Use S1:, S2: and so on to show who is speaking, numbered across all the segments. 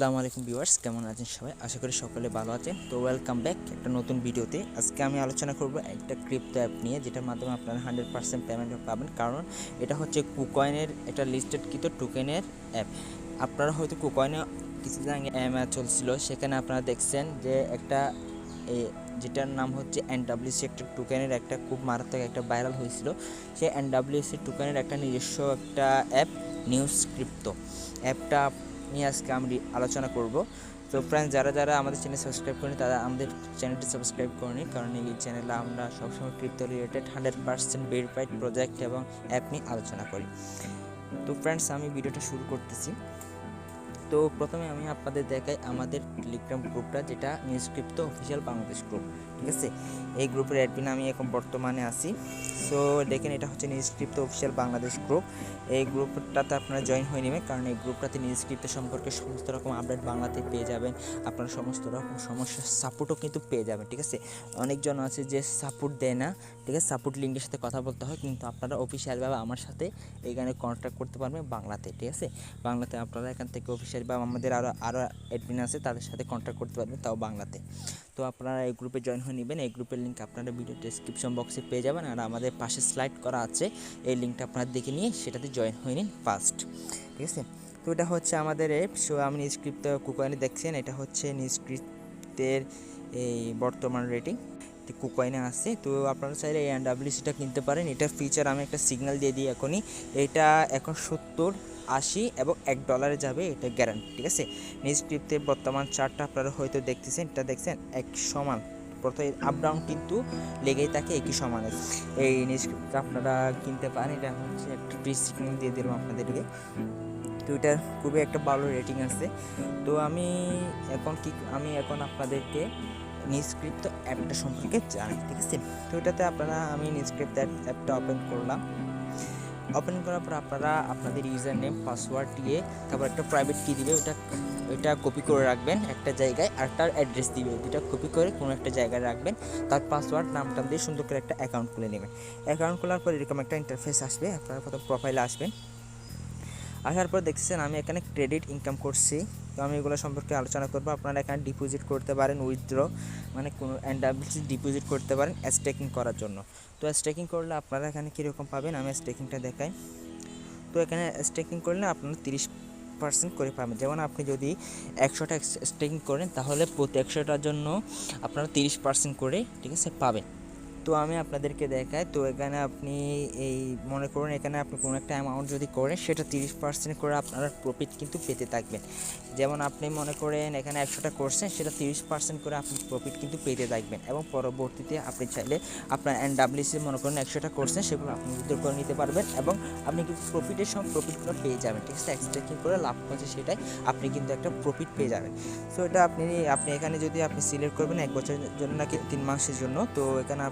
S1: আসসালামু আলাইকুম ভিউয়ার্স, কেমন আছেন সবাই? আশা করি সকলে ভালো আছেন। তো ওয়েলকাম ব্যাক একটা নতুন ভিডিওতে। আজকে আমি আলোচনা করব একটা ক্রিপ্টো অ্যাপ নিয়ে, যেটার মাধ্যমে আপনারা 100% পেমেন্ট পাবেন। কারণ এটা হচ্ছে কুকয়েনের একটা লিস্টেডকৃত টোকেনের অ্যাপ। আপনারা হয়তো কুকয়েনে কিছুদিন আগে চলছিল, সেখানে আপনারা দেখছেন যে একটা যেটার নাম হচ্ছে এনডব্লিউসি, একটা টোকেনের একটা খুব মারাত্মক একটা ভাইরাল হয়েছিল। সেই এনডব্লিউসি টোকেনের একটা নিজস্ব একটা অ্যাপ নিউজ ক্রিপ্টো অ্যাপটা নিয়ে আজকে আমি আলোচনা করব। তো ফ্রেন্ডস, যারা আমাদের চ্যানেল সাবস্ক্রাইব করেনি তারা আমাদের চ্যানেলটি সাবস্ক্রাইব করেনি, কারণ এই চ্যানেলে আমরা সবসময় ক্রিপ্টো রিলেটেড 100% ভেরিফাইড প্রজেক্ট এবং অ্যাপ নিয়ে আলোচনা করি। তো ফ্রেন্ডস, আমি ভিডিওটা শুরু করতেছি। তো প্রথমে আমি আপনাদের দেখাই আমাদের টেলিগ্রাম গ্রুপটা, যেটা news crypto official Bangladesh group. ঠিক আছে, এই গ্রুপের অ্যাডমিন আমি এখন বর্তমানে আছি। সো দেখেন, এটা হচ্ছে news crypto official Bangladesh group. এই গ্রুপটাতে আপনারা জয়েন হয়ে নেবেন, কারণ এই গ্রুপটাতে নিউজ ক্রিপ্টো সম্পর্কে সমস্ত রকম আপডেট বাংলাতে পেয়ে যাবেন। আপনারা সমস্ত রকম সমস্যার সাপোর্টও কিন্তু পেয়ে যাবেন। ঠিক আছে, অনেকজন আছে যে সাপোর্ট দেয় না। ঠিক আছে, সাপোর্ট লিঙ্কের সাথে কথা বলতে হয়, কিন্তু আপনারা অফিসিয়ালভাবে আমার সাথে এখানে কন্ট্যাক্ট করতে পারবেন বাংলাতে। ঠিক আছে, বাংলাতে আপনারা এখান থেকে অফিসিয়াল বা আমাদের আরও অ্যাডমিন আছে, তাদের সাথে কন্ট্যাক্ট করতে পারবেন, তাও বাংলাতে। তো আপনারা এই গ্রুপে জয়েন হয়ে নেবেন। এই গ্রুপের লিঙ্ক আপনারা ভিডিও ডেসক্রিপশন বক্সে পেয়ে যাবেন, আর আমাদের পাশে স্লাইড করা আছে, এই লিঙ্কটা আপনারা দেখে নিয়ে সেটাতে জয়েন হয়ে নিন ফার্স্ট। ঠিক আছে, তো এটা হচ্ছে আমাদের অ্যাপ। সো আমি নিউজ ক্রিপ্টো কুকয়েনে দেখছেন, এটা হচ্ছে নিউজ ক্রিপ্টের এই বর্তমান রেটিং কুকয়েনে আছে। তো আপনারা চাইলে এই এনডব্লিউসিটা কিনতে পারেন। এটার ফিচার আমি একটা সিগন্যাল দিয়ে দিই এখনই। এটা এখন 70, 80 এবং $1 যাবে, এটা গ্যারান্টি। ঠিক আছে, নিউজ ক্রিপ্টের বর্তমান চার্টটা আপনারা হয়তো দেখতেছেন, এটা দেখছেন এক সমান, প্রথমে আপ ডাউন কিন্তু লেগেই থাকে একই সমানে। এই নিউজ ক্রিপ্টটা আপনারা কিনতে পারেন। এটা হচ্ছে একটা ফ্রি সিগন্যাল দিয়ে দিলাম আপনাদেরকে। তো এটার খুবই একটা ভালো রেটিং আছে। তো আমি এখন আপনাদেরকে নিউজ ক্রিপ্টো অ্যাপটা সম্পর্কে জানাই। ঠিক আছে, তো এটাতে আমি নিউজ ক্রিপ্টো অ্যাপটা ওপেন করলাম। ওপেন করার পর আপনারা আপনাদের ইউজার নেম, পাসওয়ার্ড দিয়ে তারপর একটা প্রাইভেট কি দিবে, ওইটা কপি করে রাখবেন একটা জায়গায়, আর তার অ্যাড্রেস দিবে, দুটা কপি করে কোনো একটা জায়গায় রাখবেন। তার পাসওয়ার্ড নামটা দিয়ে সুন্দর করে একটা অ্যাকাউন্ট খুলে নেবেন। অ্যাকাউন্ট খোলার পর এরকম একটা ইন্টারফেস আসবে। আপনারা প্রথম প্রোফাইলে আসবেন। আসার পর দেখছেন আমি এখানে ক্রেডিট ইনকাম করছি। তো আমি এগুলো সম্পর্কে আলোচনা করবো। আপনারা এখানে ডিপোজিট করতে পারেন, উইথড্র মানে কোনো এনডব্লিউসি ডিপোজিট করতে পারেন স্টেকিং করার জন্য। তো স্টেকিং করলে আপনারা এখানে কীরকম পাবেন আমি স্টেকিংটা দেখাই। তো এখানে স্টেকিং করলে আপনারা 30% করে পাবেন। যেমন আপনি যদি 100টা স্টেকিং করেন, তাহলে প্রতি 100টার জন্য আপনারা 30% করে, ঠিক আছে, পাবেন। তো আমি আপনাদেরকে দেখাই। তো এখানে আপনি এই মনে করুন, এখানে আপনি কোনো একটা অ্যামাউন্ট যদি করেন, সেটা 30% করে আপনারা প্রফিট কিন্তু পেতে থাকবেন। যেমন আপনি মনে করেন এখানে 100টা করছেন, সেটা 30% করে আপনি প্রফিট কিন্তু পেতে থাকবেন, এবং পরবর্তীতে আপনি চাইলে আপনার এনডব্লিউসি মনে করেন 100টা করছেন, সেগুলো আপনি উইথড্র করে নিতে পারবেন, এবং আপনি কিন্তু প্রফিটের সব প্রফিটগুলো পেয়ে যাবেন। ঠিক আছে, এক্সট্রাকিং করে লাভ করছে সেটাই আপনি কিন্তু একটা প্রফিট পেয়ে যাবেন। সো এটা আপনি এখানে যদি আপনি সিলেক্ট করবেন 1 বছরের জন্য নাকি 3 মাসের জন্য, তো এখানে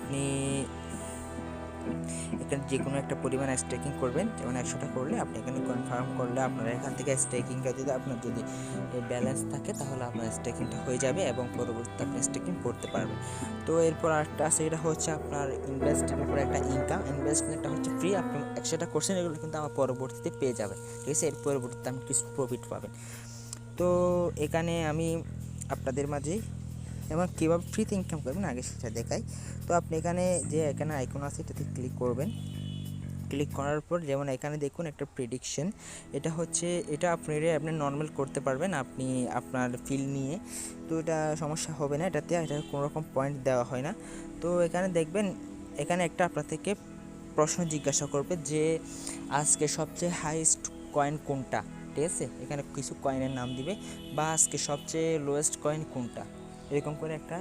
S1: এখানে যে কোনো একটা পরিমাণ স্টেকিং করবেন। যেমন 100টা করলে আপনি এখানে কনফার্ম করলে আপনারা এখান থেকে স্টেকিংটা যদি আপনার যদি ব্যালেন্স থাকে, তাহলে আপনার স্টেকিংটা হয়ে যাবে, এবং পরবর্তীতে আপনি স্টেকিং করতে পারবেন। তো এরপর আরেকটা আছে, এটা হচ্ছে আপনার ইনভেস্টের উপর একটা ইনকাম। ইনভেস্টমেন্টটা হচ্ছে ফ্রি, আপনি 100টা করছেন, এগুলো কিন্তু আমার পরবর্তীতে পেয়ে যাবে। ঠিক আছে, এর পরবর্তীতে আপনি কিছু প্রফিট পাবেন। তো এখানে আমি আপনাদের মাঝে এবং কীভাবে ফ্রিতে ইনকাম করবেন আগে সেটা দেখাই। তো আপনি এখানে আইকন আছে, এটাতে ক্লিক করবেন। ক্লিক করার পর যেমন এখানে দেখুন একটা প্রেডিকশন, এটা আপনি নর্মাল করতে পারবেন আপনি আপনার ফিল নিয়ে। তো এটা সমস্যা হবে না, এটা কোনো রকম পয়েন্ট দেওয়া হয় না। তো এখানে দেখবেন, এখানে একটা আপনার থেকে প্রশ্ন জিজ্ঞাসা করবে যে আজকে সবচেয়ে হাইয়েস্ট কয়েন কোনটা। ঠিক আছে, এখানে কিছু কয়েনের নাম দিবে, বা আজকে সবচেয়ে লোয়েস্ট কয়েন কোনটা, এরকম করে একটা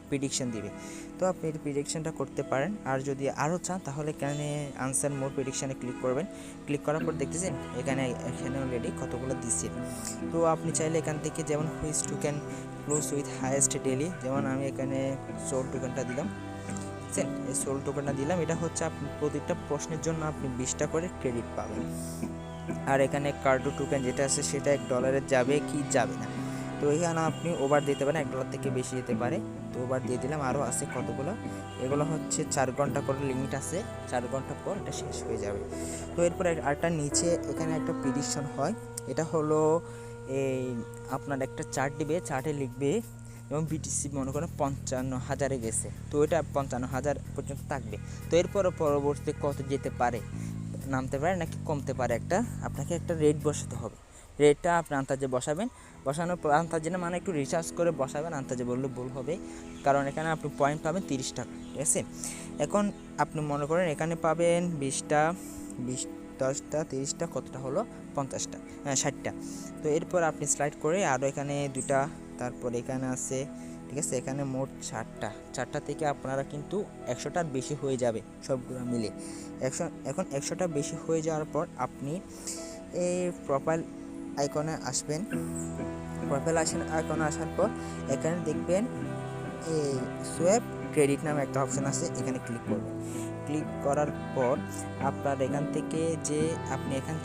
S1: প্রেডিকশন দিবে। তো আপনি এই প্রেডিকশনটা করতে পারেন, আর যদি আরও চান তাহলে এখানে আনসার মোর প্রেডিকশানে ক্লিক করবেন। ক্লিক করার পর দেখতেছেন এখানে অলরেডি কতগুলো দিচ্ছে। তো আপনি চাইলে এখান থেকে যেমন which token close with highest daily, যেমন আমি এখানে সোল টোকেনটা দিলাম। বুঝছেন, এই সোল টোকেনটা দিলাম। এটা হচ্ছে আপনি প্রতিটা প্রশ্নের জন্য আপনি 20টা করে ক্রেডিট পাবেন। আর এখানে কার্ডো টোকেন যেটা আছে সেটা $1 যাবে কি যাবে না। তো এখানে আপনি ওভার দিতে পারেন, $1 থেকে বেশি যেতে পারে। তো ওভার দিয়ে দিলাম। আরও আছে কতগুলো, এগুলো হচ্ছে 4 ঘন্টা করে লিমিট আছে, 4 ঘন্টা পর এটা শেষ হয়ে যাবে। তো এরপর আরেকটা নিচে এখানে একটা প্রেডিকশন হয়, এটা হলো এই আপনার একটা চার্ট দিবে, চার্টে লিখবে এবং বিটিসি মনে করেন 55,000-এ গেছে, তো এটা 55,000 পর্যন্ত থাকবে। তো এরপর পরবর্তীতে কত যেতে পারে, নামতে পারে নাকি কমতে পারে, আপনাকে একটা রেট বসাতে হবে। রেটটা আপনি আন্দাজে বসাবেন, বসানোর পর আন্দাজে না মানে একটু রিসার্চ করে বসাবেন, আন্দাজে বললে ভুল হবে, কারণ এখানে আপনি পয়েন্ট পাবেন 30 টাকা, ঠিক আছে। এখন আপনি মনে করেন এখানে পাবেন 20টা, 10টা 30টা কতটা হলো 50টা, 60টা। তো এরপর আপনি স্লাইড করে আরও এখানে 2টা, তারপর এখানে আছে, ঠিক আছে। এখানে মোট 4টা থেকে আপনারা কিন্তু 100টার বেশি হয়ে যাবে সবগুলো মিলে। এখন 100টা বেশি হয়ে যাওয়ার পর আপনি এই প্রোফাইল আইকনে আসবেন। প্রোফাইল আইকনে আসার পর এখানে দেখবেন এই সোয়াপ ক্রেডিট নামে একটা অপশন আছে, এখানে ক্লিক করবেন। ক্লিক করার পর আপনার এখান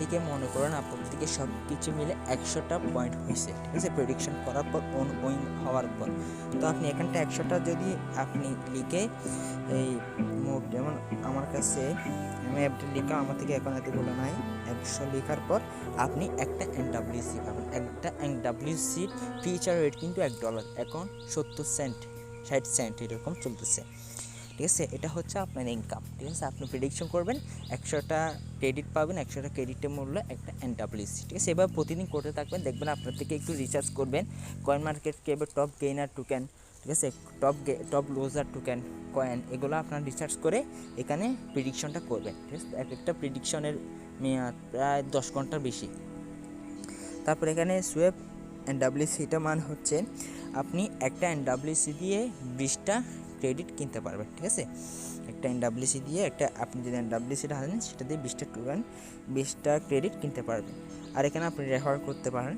S1: থেকে মনে করেন আপনার থেকে সব কিছু মিলে 100টা পয়েন্ট হয়েছে, ঠিক আছে, প্রেডিকশন করার পর উইন হওয়ার পর। তো আপনি এখানটা 100টা যদি আপনি লিখে এই যেমন আমার কাছে আমি অ্যাপটা লিখা আমার থেকে এখন এতগুলো নাই, 100 লেখার পর আপনি একটা এনডাব্লিউসি পাবেন। একটা এনডাব্লিউসি ফিচার রেট কিন্তু $1, এখন 70 সেন্ট 60 সেন্ট এরকম চলতেছে, ঠিক আছে। এটা হচ্ছে আপনার ইনকাম, ঠিক আছে। আপনি প্রেডিকশন করবেন, 100টা ক্রেডিট পাবেন, 100টা ক্রেডিটের মূল্য একটা এনডাব্লিউসি, ঠিক আছে। এবার প্রতিদিন করতে থাকবেন, দেখবেন আপনার থেকে একটু রিসার্চ করবেন CoinMarketCap top gainer token, ঠিক আছে, টপ লুজার টোকেন কয়েন, এগুলো আপনার রিসার্চ করে এখানে প্রেডিকশনটা করবেন, ঠিক আছে। এক একটা প্রেডিকশনের মেয়াদ প্রায় 10 ঘন্টার বেশি। তারপর এখানে সোয়াপ এনডাব্লিউসিটা মান হচ্ছে আপনি একটা এনডাব্লিউসি দিয়ে 20টা ক্রেডিট কিনতে পারবেন, ঠিক আছে। একটা এনডাব্লিউসি দিয়ে আপনি যদি এনডাব্লিউসিটা হারেন সেটা দিয়ে 20টা টোকেন 20টা ক্রেডিট কিনতে পারবেন। আর এখানে আপনি রেফার করতে পারেন,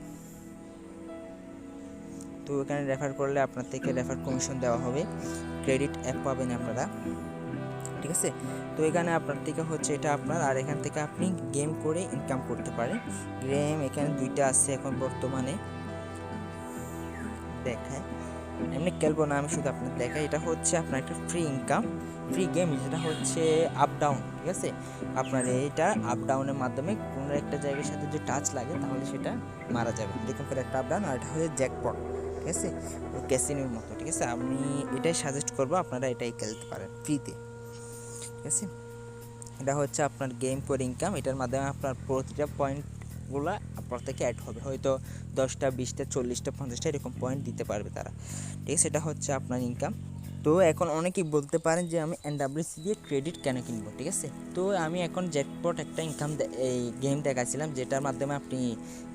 S1: তো এখানে রেফার করলে আপনার থেকে রেফার কমিশন দেওয়া হবে, ক্রেডিট অ্যাপ পাবেন আপনারা, ঠিক আছে। তো এখানে আপনার থেকে হচ্ছে এটা আপনার, আর এখান থেকে আপনি গেম করে ইনকাম করতে পারেন। গেম এখানে 2টা আছে এখন বর্তমানে, দেখায় এমনি খেলবো না আমি, শুধু আপনার দেখাই। এটা হচ্ছে আপনার একটা ফ্রি ইনকাম, ফ্রি গেম, যেটা হচ্ছে আপ ডাউন, ঠিক আছে। আপনার এইটা আপ ডাউনের মাধ্যমে কোনো একটা জায়গার সাথে যদি টাচ লাগে তাহলে সেটা মারা যাবে, এরকম করে একটা আপ ডাউন। আর এটা হচ্ছে জ্যাকপট, ঠিক আছে, ক্যাসিনোর মতো, ঠিক আছে। আমি এটাই সাজেস্ট করবো, আপনারা এটাই খেলতে পারেন ফ্রিতে, ঠিক আছে। এটা হচ্ছে আপনার গেম ফর ইনকাম, এটার মাধ্যমে আপনার প্রতিটা পয়েন্টগুলো আপনার থেকে অ্যাড হবে, হয়তো 10টা 20টা 40টা 50টা এরকম পয়েন্ট দিতে পারবে তারা, ঠিক আছে। এটা হচ্ছে আপনার ইনকাম। তো এখন অনেকেই বলতে পারেন যে আমি এনডাব্লিউসি দিয়ে ক্রেডিট কেন কিনবো, ঠিক আছে। তো আমি এখন জ্যাকপট একটা এই গেম দেখাচ্ছিলাম, যেটার মাধ্যমে আপনি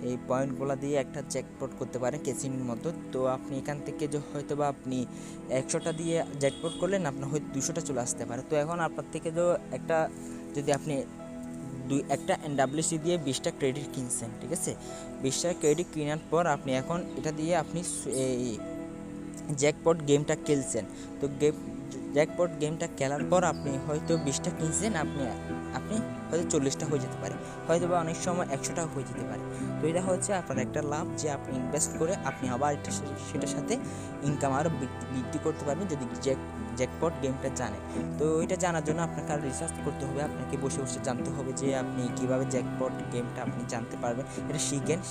S1: এই পয়েন্টগুলো দিয়ে একটা জ্যাকপট করতে পারেন ক্যাসিনোর মতো। তো আপনি এখান থেকে হয়তো বা আপনি 100টা দিয়ে জ্যাকপট করলেন, আপনার হয়তো 200টা চলে আসতে পারে। তো এখন আপনার থেকে যদি আপনি একটা এনডাব্লিউসি দিয়ে 20টা ক্রেডিট কিনছেন, ঠিক আছে, 20টা ক্রেডিট কেনার পর আপনি এখন এটা দিয়ে আপনি এই জ্যাকপট গেমটা খেলছেন। তো জ্যাকপট গেমটা খেলার পর আপনি হয়তো 20টা কিনছেন, আপনি হয়তো 40টা হয়ে যেতে পারে, হয়তো বা অনেক সময় 100টা হয়ে যেতে পারে। তো এটা হচ্ছে আপনার একটা লাভ, যে আপনি ইনভেস্ট করে আপনি আবার সেটার সাথে ইনকাম আরও বৃদ্ধি করতে পারবেন যদি জ্যাকপট গেমটা জানেন। তো এটা জানার জন্য আপনাকে আর রিসার্চ করতে হবে, আপনাকে বসে বসে জানতে হবে যে আপনি কীভাবে জ্যাকপট গেমটা আপনি জানতে পারবেন। এটা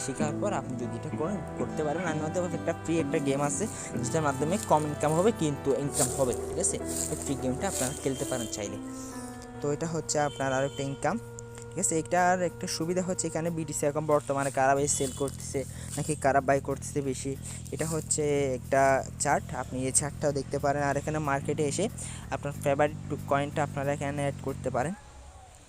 S1: শেখার পর আপনি যদি এটা করতে পারবেন। আর নয়তো একটা ফ্রি একটা গেম আছে যেটার মাধ্যমে কম ইনকাম হবে কিন্তু ইনকাম হবে, ঠিক আছে। এই ফ্রি গেমটা আপনারা খেলতে পারেন চাইলে। তো এটা হচ্ছে আপনার আর একটা ইনকাম, ঠিক আছে। এটার একটা সুবিধা হচ্ছে এখানে বিটিসি এখন বর্তমানে কারা বেশি সেল করতেছে নাকি কারা বাই করতেছে বেশি, এটা হচ্ছে একটা চার্ট, আপনি এই চার্টটাও দেখতে পারেন। আর এখানে মার্কেটে এসে আপনার ফেভারিট কয়েনটা আপনারা এখানে অ্যাড করতে পারেন,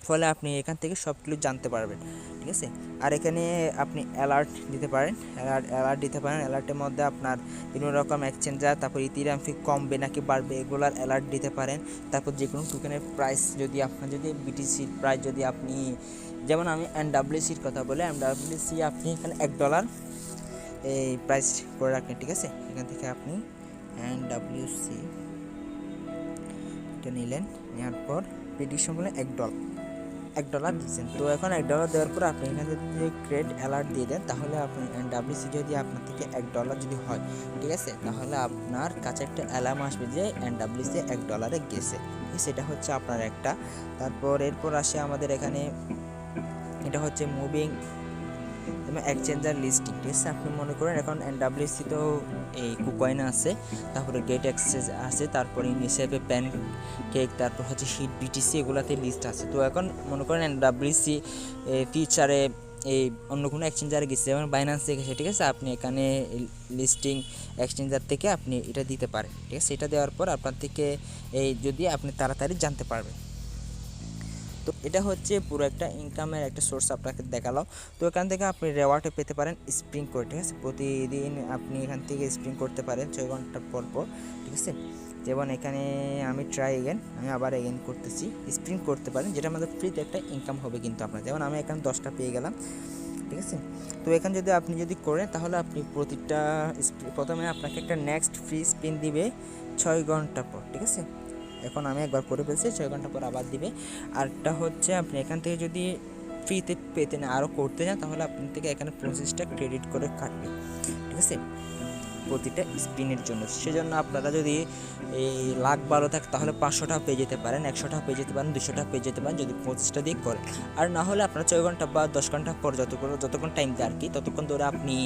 S1: ফলে আপনি এখান থেকে সব কিছু জানতে পারবেন, ঠিক আছে। আর এখানে আপনি অ্যালার্ট দিতে পারেন, অ্যালার্টের মধ্যে আপনার বিভিন্ন রকম এক্সচেঞ্জার, তারপর ইথিরিয়াম ফি কমবে নাকি বাড়বে এগুলার অ্যালার্ট দিতে পারেন। তারপর যে কোনো টোকেনের প্রাইস যদি বিটিসির প্রাইস যদি আপনি, যেমন আমি এনডাব্লিউসির কথা বলে, এনডাব্লিউসি আপনি এখানে $1 এই প্রাইস করে রাখেন, ঠিক আছে। এখান থেকে আপনি এনডাব্লিউসি এটা নিলেন, নেওয়ার পর প্রেডিকশন করলে $1 দিচ্ছেন। তো এখন $1 দেওয়ার পর আপনি এখানে যদি ক্রেড অ্যালার্ট দিয়ে দেন, তাহলে আপনি এনডাব্লিউসি যদি আপনার থেকে $1 যদি হয়, ঠিক আছে, তাহলে আপনার কাছে একটা অ্যালার্ম আসবে যে এনডাব্লিউসি $1 গেছে, সেটা হচ্ছে আপনার একটা। তারপর এরপর আসে আমাদের এখানে, এটা হচ্ছে মুভিং যেমন এক্সচেঞ্জার লিস্টিং, ঠিক আছে। আপনি মনে করেন এখন এনডাব্লিউসি তো এই কুকয়েন আছে, তারপরে গেট এক্সচেঞ্জ আছে, তারপরে ইনিশিয়াপে প্যান কেক, তারপর হচ্ছে হিট বিটিসি, এগুলাতে লিস্ট আছে। তো এখন মনে করেন এনডাব্লিউসি ফিউচারে এই অন্য কোনো এক্সচেঞ্জারে গেছে, যেমন বাইন্যান্সে গেছে, ঠিক আছে। আপনি এখানে লিস্টিং এক্সচেঞ্জার থেকে আপনি এটা দিতে পারেন, ঠিক আছে। এটা দেওয়ার পর আপনার থেকে এই যদি আপনি তাড়াতাড়ি জানতে পারবেন। তো এটা হচ্ছে পুরো একটা ইনকামের একটা সোর্স আপনাকে দেখালাম। তো এখান থেকে আপনি রেওয়ার্ডে পেতে পারেন স্প্রিং করে, ঠিক আছে। প্রতিদিন আপনি এখান থেকে স্প্রিং করতে পারেন 6 ঘন্টা পর পর, ঠিক আছে। যেমন এখানে আমি আমি আবার এগেন করতেছি, স্প্রিং করতে পারেন, যেটা আমাদের ফ্রিতে একটা ইনকাম হবে কিন্তু আপনার। যেমন আমি এখানে 10টা পেয়ে গেলাম, ঠিক আছে। তো এখানে যদি আপনি করেন তাহলে আপনি প্রতিটা প্রথমে আপনাকে একটা নেক্সট ফ্রি স্পিন দিবে 6 ঘন্টা পর, ঠিক আছে। এখন আমি একবার করে ফেলছি, 6 ঘন্টা পর আবার দিবে। আরটা হচ্ছে আপনি এখান থেকে যদি ফ্রিতে পেতে না আরও করতে চান তাহলে আপনার থেকে এখানে 25টা ক্রেডিট করে কাটবে, ঠিক আছে, প্রতিটা স্পিনের জন্য। সেজন্য আপনারা যদি এই লাখ ভালো থাকে তাহলে 500টা পেয়ে যেতে পারেন, 100টা পেয়ে যেতে পারেন, 200টা পেয়ে যেতে পারেন যদি 25টা দিয়ে করেন। আর না হলে আপনার 6 ঘন্টা বা 10 ঘন্টা পর যতক্ষণ টাইম দেয় আর কি, ততক্ষণ ধরে আপনি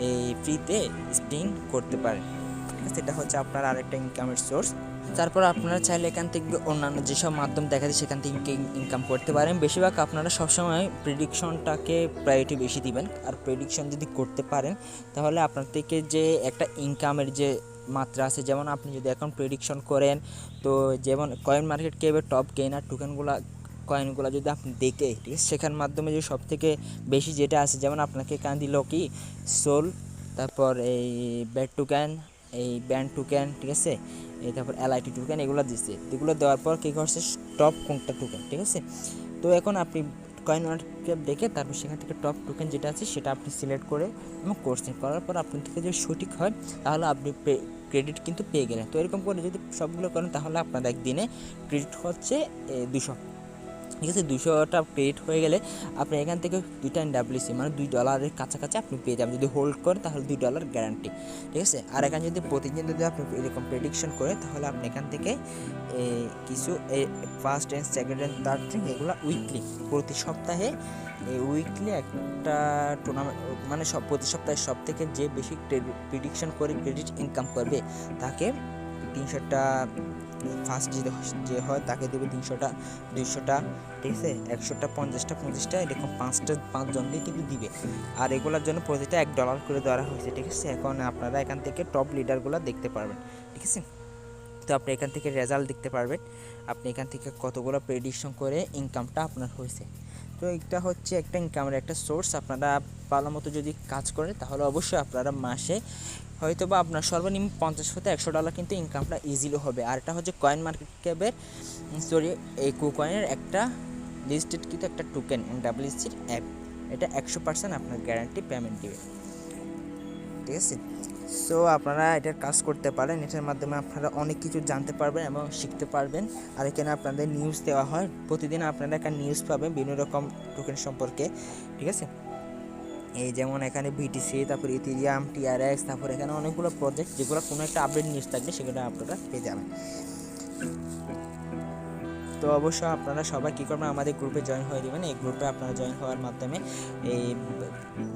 S1: এই ফ্রিতে স্পিন করতে পারেন, ঠিক আছে। এটা হচ্ছে আপনার আরেকটা ইনকামের সোর্স। তারপর আপনারা চাইলে এখান থেকে অন্যান্য যেসব মাধ্যম দেখা যায় সেখান থেকে ইনকাম করতে পারেন। বেশিরভাগ আপনারা সবসময় প্রেডিকশনটাকে প্রায়োরিটি বেশি দিবেন। আর প্রেডিকশন যদি করতে পারেন তাহলে আপনার থেকে যে একটা ইনকামের যে মাত্রা আছে, যেমন আপনি যদি এখন প্রেডিকশন করেন, তো যেমন কয়েন মার্কেট ক্যাপের টপ গেইনার কয়েনগুলো যদি আপনি দেখে, ঠিক আছে, সেখানের মাধ্যমে যে সব থেকে বেশি যেটা আছে, যেমন আপনাকে এখানে দিল কি সোল, তারপর এই ব্যাট টোকেন, এই ব্যান্ড টোকেন, ঠিক আছে, এই তারপর এলআইটি টোকেন, এগুলো দিচ্ছে। এগুলো দেওয়ার পর কী করছে টপ কোনটা টোকেন, ঠিক আছে। তো এখন আপনি কয়েন মার্কেট দেখে তারপর সেখান থেকে টপ টোকেন যেটা আছে সেটা আপনি সিলেক্ট করে এবং করছেন, করার পর আপনার থেকে যদি সঠিক হয় তাহলে আপনি ক্রেডিট কিন্তু পেয়ে গেলেন। তো এরকম করে যদি সবগুলো করেন তাহলে আপনার একদিনে ক্রেডিট হচ্ছে 200, ঠিক আছে। 200টা ক্রেডিট হয়ে গেলে আপনি এখান থেকে 2টা এনডাব্লিউসি মানে $2 কাছাকাছি আপনি পেয়ে যাবেন। যদি হোল্ড করেন তাহলে $2 গ্যারান্টি, ঠিক আছে। আর এখানে যদি প্রতিদিন যদি আপনি এরকম প্রেডিকশন করে তাহলে আপনি এখান থেকে কিছু first and second and third thing এগুলো উইকলি, প্রতি সপ্তাহে উইকলি একটা টুর্নামেন্ট মানে প্রতি সপ্তাহে সব থেকে যে বেশি প্রেডিকশন করে ক্রেডিট ইনকাম করবে তাকে 300টা, ফার্স্ট যে হয় তাকে দেবে 300টা, 200টা, ঠিক আছে, 100টা, 50টা এরকম 5জন দিয়ে কিন্তু দিবে। আর এগুলোর জন্য প্রতিটা $1 করে দেওয়া হয়েছে, ঠিক আছে। এখন আপনারা এখান থেকে টপ লিডারগুলো দেখতে পারবেন, ঠিক আছে। তো আপনি এখান থেকে রেজাল্ট দেখতে পারবেন, আপনি এখান থেকে কতগুলো প্রেডিকশন করে ইনকামটা আপনার হয়েছে। তো এটা হচ্ছে একটা ইনকামের একটা সোর্স। আপনারা ভালো মতো যদি কাজ করেন তাহলে অবশ্যই আপনারা মাসে হয়তো বা আপনার সর্বনিম্ন $50 থেকে $100 কিন্তু ইনকামটা ইজিলি হবে। আর এটা হচ্ছে কয়েন মার্কেট ক্যাপের এই কুকয়েনের একটা লিস্টেড কিন্তু একটা টোকেন এনডাব্লিউসির অ্যাপ। এটা 100% আপনার গ্যারান্টি পেমেন্ট দেবে, ঠিক আছে। সো আপনারা এটার কাজ করতে পারেন, এটার মাধ্যমে আপনারা অনেক কিছু জানতে পারবেন এবং শিখতে পারবেন। আর এখানে আপনাদের নিউজ দেওয়া হয়, প্রতিদিন আপনারা একটা নিউজ পাবেন বিভিন্ন রকম টোকেন সম্পর্কে, ঠিক আছে। এই যেমন এখানে বিটিসি, তারপর ইথেরিয়াম, টিআরএক্স, তারপর এখানে অনেকগুলো প্রজেক্ট যেগুলো কোনো একটা আপডেট নিউজ থাকবে সেগুলো আপনারা পেয়ে যাবেন। তো অবশ্যই আপনারা সবাই কী করবেন, আমাদের গ্রুপে জয়েন হয়ে দেবেন। এই গ্রুপে আপনারা জয়েন হওয়ার মাধ্যমে এই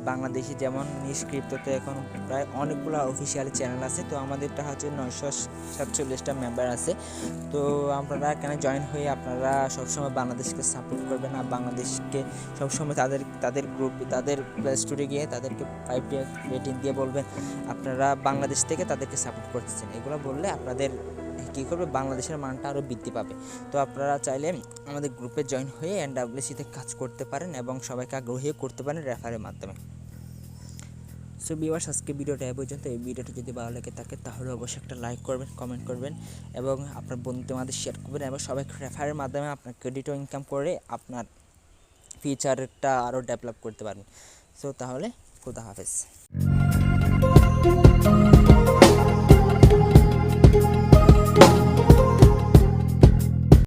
S1: বাংলাদেশি যেমন নিউজ ক্রিপ্টোতে এখন প্রায় অনেকগুলো অফিসিয়াল চ্যানেল আছে। তো আমাদেরটা হচ্ছে 947টা মেম্বার আছে। তো আপনারা এখানে জয়েন হয়ে আপনারা সবসময় বাংলাদেশকে সাপোর্ট করবেন। আর বাংলাদেশকে সবসময় তাদের গ্রুপ, তাদের প্লে স্টোরে গিয়ে তাদেরকে 5 রেটিং দিয়ে বলবেন আপনারা বাংলাদেশ থেকে তাদেরকে সাপোর্ট করতেছেন। এগুলো বললে আপনাদের কী করবে, বাংলাদেশের মানটা আরও বৃদ্ধি পাবে। তো আপনারা চাইলে আমাদের গ্রুপে জয়েন হয়ে এনডাব্লিউসিতে কাজ করতে পারেন এবং সবাইকে আগ্রহী করতে পারেন রেফারের মাধ্যমে। সো ভিউয়ার্স, আজকে ভিডিওটা এই পর্যন্ত। এই ভিডিওটা যদি ভালো লাগে থাকে তাহলে অবশ্যই একটা লাইক করবেন, কমেন্ট করবেন এবং আপনার বন্ধুদের মাঝে শেয়ার করবেন এবং সবাইকে রেফারের মাধ্যমে আপনার ক্রেডিটও ইনকাম করে আপনার ফিউচারটা আরও ডেভেলপ করতে পারবেন। সো তাহলে খোদা হাফেজ।